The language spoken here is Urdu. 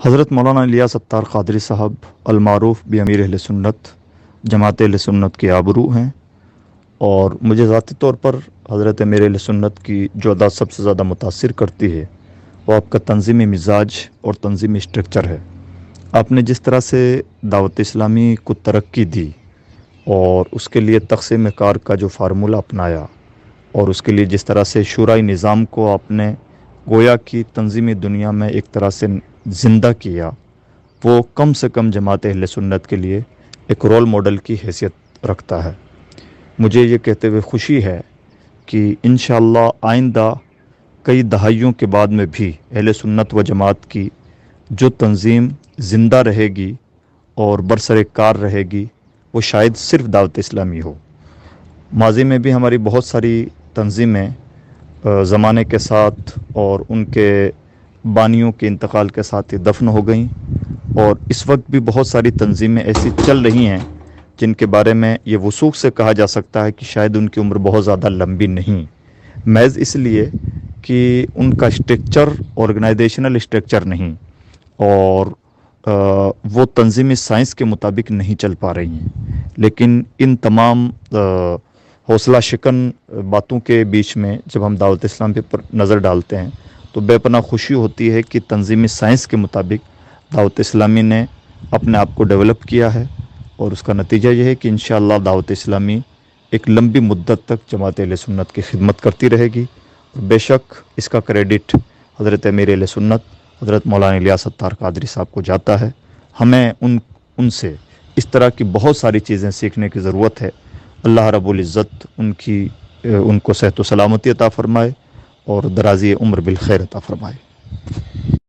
حضرت مولانا الیاس اتار قادری صاحب المعروف بھی امیر اہل سنت جماعت اہل سنت کے آبرو ہیں، اور مجھے ذاتی طور پر حضرت امیر اہل سنت کی جو ادا سب سے زیادہ متاثر کرتی ہے وہ آپ کا تنظیمی مزاج اور تنظیمی اسٹرکچر ہے۔ آپ نے جس طرح سے دعوت اسلامی کو ترقی دی اور اس کے لیے تقسیم کار کا جو فارمولہ اپنایا، اور اس کے لیے جس طرح سے شورائی نظام کو آپ نے گویا کی تنظیمی دنیا میں ایک طرح سے زندہ کیا، وہ کم سے کم جماعت اہل سنت کے لیے ایک رول ماڈل کی حیثیت رکھتا ہے۔ مجھے یہ کہتے ہوئے خوشی ہے کہ انشاءاللہ آئندہ کئی دہائیوں کے بعد میں بھی اہل سنت و جماعت کی جو تنظیم زندہ رہے گی اور برسر کار رہے گی وہ شاید صرف دعوت اسلامی ہو۔ ماضی میں بھی ہماری بہت ساری تنظیمیں زمانے کے ساتھ اور ان کے بانیوں کے انتقال کے ساتھ ہی دفن ہو گئیں، اور اس وقت بھی بہت ساری تنظیمیں ایسی چل رہی ہیں جن کے بارے میں یہ وثوق سے کہا جا سکتا ہے کہ شاید ان کی عمر بہت زیادہ لمبی نہیں، محض اس لیے کہ ان کا اسٹرکچر آرگنائزیشنل اسٹرکچر نہیں، اور وہ تنظیمی سائنس کے مطابق نہیں چل پا رہی ہیں۔ لیکن ان تمام حوصلہ شکن باتوں کے بیچ میں جب ہم دعوت اسلام پر نظر ڈالتے ہیں تو بے پناہ خوشی ہوتی ہے کہ تنظیمی سائنس کے مطابق دعوت اسلامی نے اپنے آپ کو ڈیولپ کیا ہے، اور اس کا نتیجہ یہ ہے کہ انشاءاللہ دعوت اسلامی ایک لمبی مدت تک جماعت اہل سنت کی خدمت کرتی رہے گی۔ بے شک اس کا کریڈٹ حضرت امیر اہل سنت حضرت مولانا الیاس اتار قادری صاحب کو جاتا ہے۔ ہمیں ان سے اس طرح کی بہت ساری چیزیں سیکھنے کی ضرورت ہے۔ اللہ رب العزت ان کو صحت و سلامتی عطا فرمائے اور درازی عمر بالخیر عطا فرمائے۔